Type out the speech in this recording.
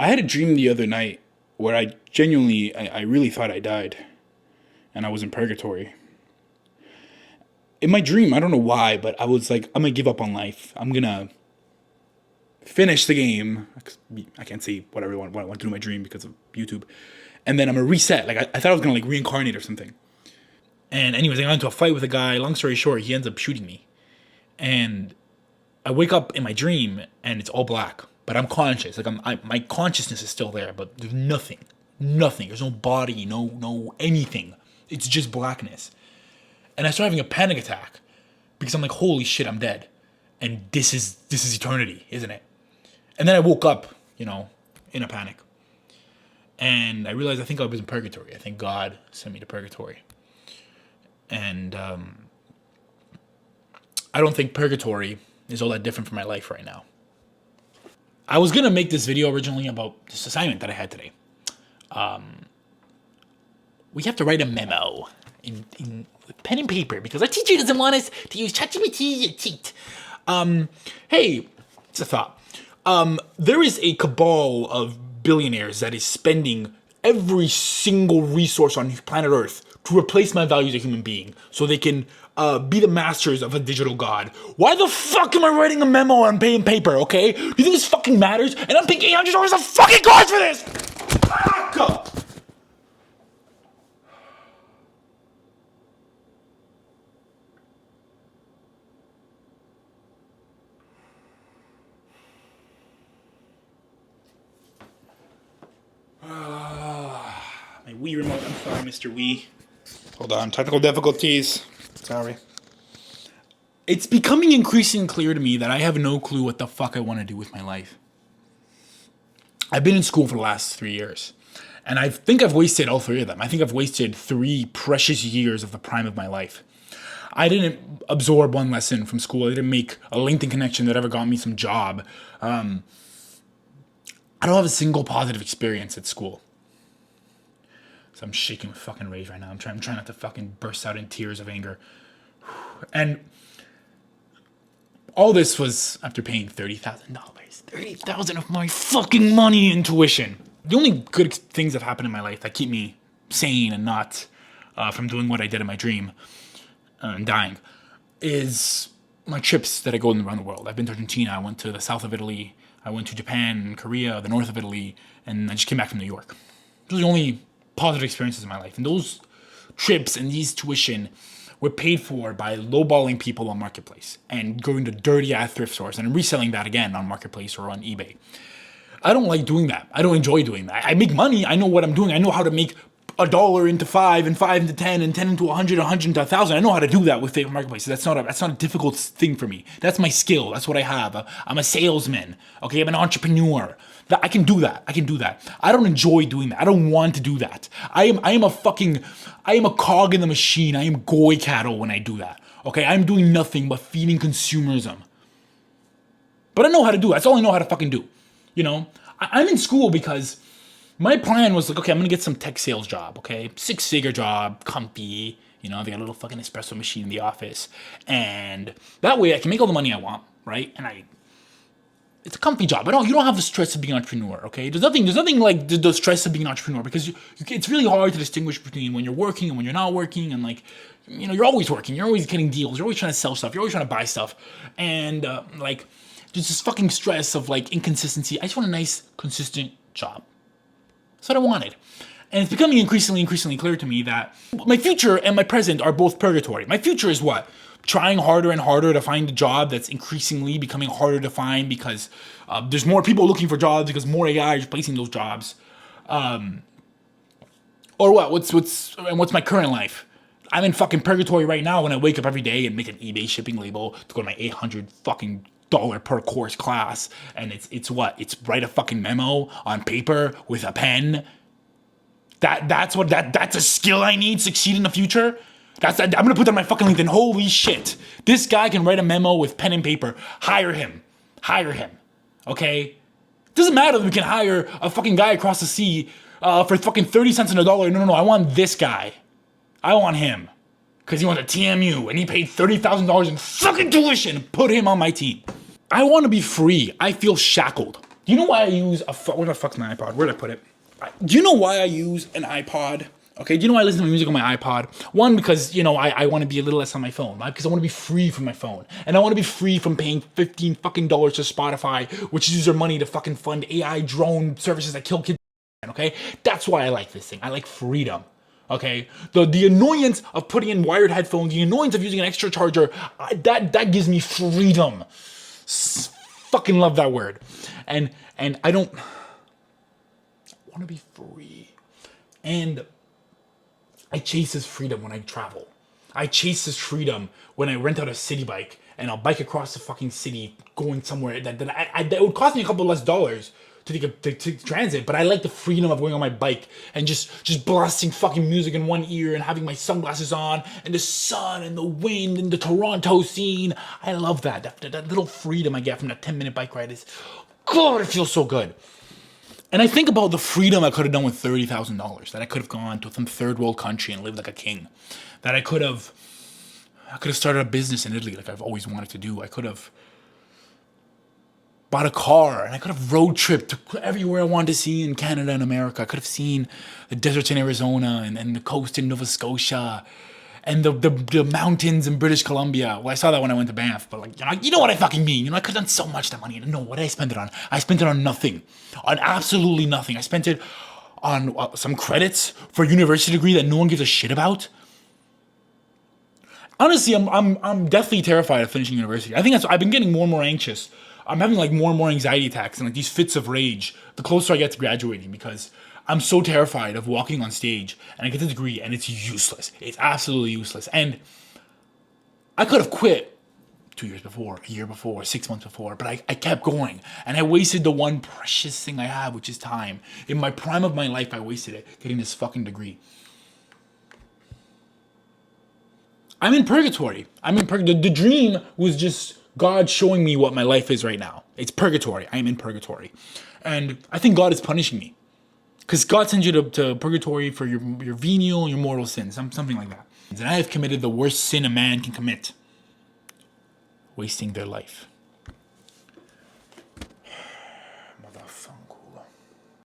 I had a dream the other night where I genuinely, I really thought I died and I was in purgatory. In my dream, I don't know why, but I was like, I'm gonna give up on life. I'm gonna finish the game. I can't see what I went through my dream because of YouTube. And then I'm gonna reset. Like I thought I was gonna like reincarnate or something. And anyways, I got into a fight with a guy. Long story short, he ends up shooting me. And I wake up in my dream and it's all black, but I'm conscious. Like my consciousness is still there, but there's nothing. There's no body, no anything. It's just blackness. And I start having a panic attack because I'm like, holy shit, I'm dead. And this is eternity, isn't it? And then I woke up, in a panic. And I realized I think I was in purgatory. I think God sent me to purgatory. And I don't think purgatory is all that different from my life right now. I was going to make this video originally about this assignment that I had today. We have to write a memo with pen and paper because our teacher doesn't want us to use ChatGPT to cheat. Hey, it's a thought. There is a cabal of billionaires that is spending every single resource on planet Earth to replace my value as a human being so they can be the masters of a digital god. Why the fuck am I writing a memo on pen and paper, okay? Do you think this fucking matters? And I'm paying $800 a fucking course for this! Fuck! My Wii remote, I'm sorry, Mr. Wii. Hold on, technical difficulties. Sorry. It's becoming increasingly clear to me that I have no clue what the fuck I want to do with my life. I've been in school for the last 3 years, and I think I've wasted all 3 of them. I think I've wasted 3 precious years of the prime of my life. I didn't absorb one lesson from school. I didn't make a LinkedIn connection that ever got me some job. I don't have a single positive experience at school. So I'm shaking with fucking rage right now. I'm trying not to fucking burst out in tears of anger. And all this was after paying $30,000. $30,000 of my fucking money in tuition. The only good things that happened in my life that keep me sane and not from doing what I did in my dream and dying is my trips that I go around the world. I've been to Argentina. I went to the south of Italy. I went to Japan, Korea, the north of Italy, and I just came back from New York. Those are the only positive experiences in my life. And those trips and these tuition were paid for by lowballing people on Marketplace and going to dirty-ass thrift stores and reselling that again on Marketplace or on eBay. I don't like doing that. I don't enjoy doing that. I make money. I know what I'm doing. I know how to make $1 into 5 and 5 into 10 and 10 into 100, 100 into 1,000. I know how to do that with the Marketplace. That's not a difficult thing for me. That's my skill. That's what I have. I'm a salesman. Okay, I'm an entrepreneur. I can do that. I don't enjoy doing that. I don't want to do that. I am a cog in the machine. I am goy cattle when I do that. Okay, I'm doing nothing but feeding consumerism. But I know how to do it. That's all I know how to fucking do. I'm in school because my plan was like, okay, I'm gonna get some tech sales job, okay? 6-figure job, comfy, they got a little fucking espresso machine in the office. And that way I can make all the money I want, right? And it's a comfy job. You don't have the stress of being an entrepreneur, okay? There's nothing like the stress of being an entrepreneur because it's really hard to distinguish between when you're working and when you're not working. And you're always working. You're always getting deals. You're always trying to sell stuff. You're always trying to buy stuff. And there's this fucking stress of inconsistency. I just want a nice, consistent job. That's what I wanted. And it's becoming increasingly clear to me that my future and my present are both purgatory. My future is what? Trying harder and harder to find a job that's increasingly becoming harder to find because there's more people looking for jobs because more AI is replacing those jobs. Or what? What's my current life? I'm in fucking purgatory right now when I wake up every day and make an eBay shipping label to go to my $800 fucking per course class, and it's write a fucking memo on paper with a pen. That's a skill I need to succeed in the future. I'm gonna put that on my fucking LinkedIn. Holy shit, this guy can write a memo with pen and paper. Hire him. Okay, doesn't matter that we can hire a fucking guy across the sea for fucking 30 cents on the dollar. No, I want this guy. I want him because he went to TMU and he paid $30,000 in fucking tuition. Put him on my team. I want to be free. I feel shackled. Do you know why I use where the fuck's my iPod? Where did I put it? Do you know why I use an iPod? Okay, do you know why I listen to my music on my iPod? One, because, I want to be a little less on my phone, right? Because I want to be free from my phone. And I want to be free from paying $15 fucking to Spotify, which uses their money to fucking fund AI drone services that kill kids. Okay? That's why I like this thing. I like freedom. Okay? The annoyance of putting in wired headphones, the annoyance of using an extra charger, that gives me freedom. Fucking love that word. And I don't want to be free. And I chase this freedom when I travel. I chase this freedom when I rent out a city bike and I'll bike across the fucking city going somewhere that would cost me a couple less dollars to take transit, but I like the freedom of going on my bike and just blasting fucking music in one ear and having my sunglasses on and the sun and the wind and the Toronto scene. I love that. That little freedom I get from that 10-minute bike ride is, God, it feels so good. And I think about the freedom I could have done with $30,000, that I could have gone to some third world country and lived like a king, that I could have started a business in Italy like I've always wanted to do. I could have bought a car and I could have road tripped to everywhere I wanted to see in Canada and America. I could have seen the deserts in Arizona and the coast in Nova Scotia and the mountains in British Columbia. Well, I saw that when I went to Banff, but you know what I fucking mean. I could have done so much that money. No, what did I spend it on? I spent it on nothing, on absolutely nothing. I spent it on some credits for a university degree that no one gives a shit about. Honestly, I'm deathly terrified of finishing university. I think I've been getting more and more anxious. I'm having more and more anxiety attacks and these fits of rage the closer I get to graduating, because I'm so terrified of walking on stage and I get the degree and it's useless. It's absolutely useless. And I could have quit 2 years before, a year before, 6 months before, but I kept going and I wasted the one precious thing I have, which is time. In my prime of my life, I wasted it getting this fucking degree. I'm in purgatory. The dream was just God showing me what my life is right now. It's purgatory. I am in purgatory. And I think God is punishing me. Because God sends you to purgatory for your venial, your mortal sins, something like that. And I have committed the worst sin a man can commit. Wasting their life.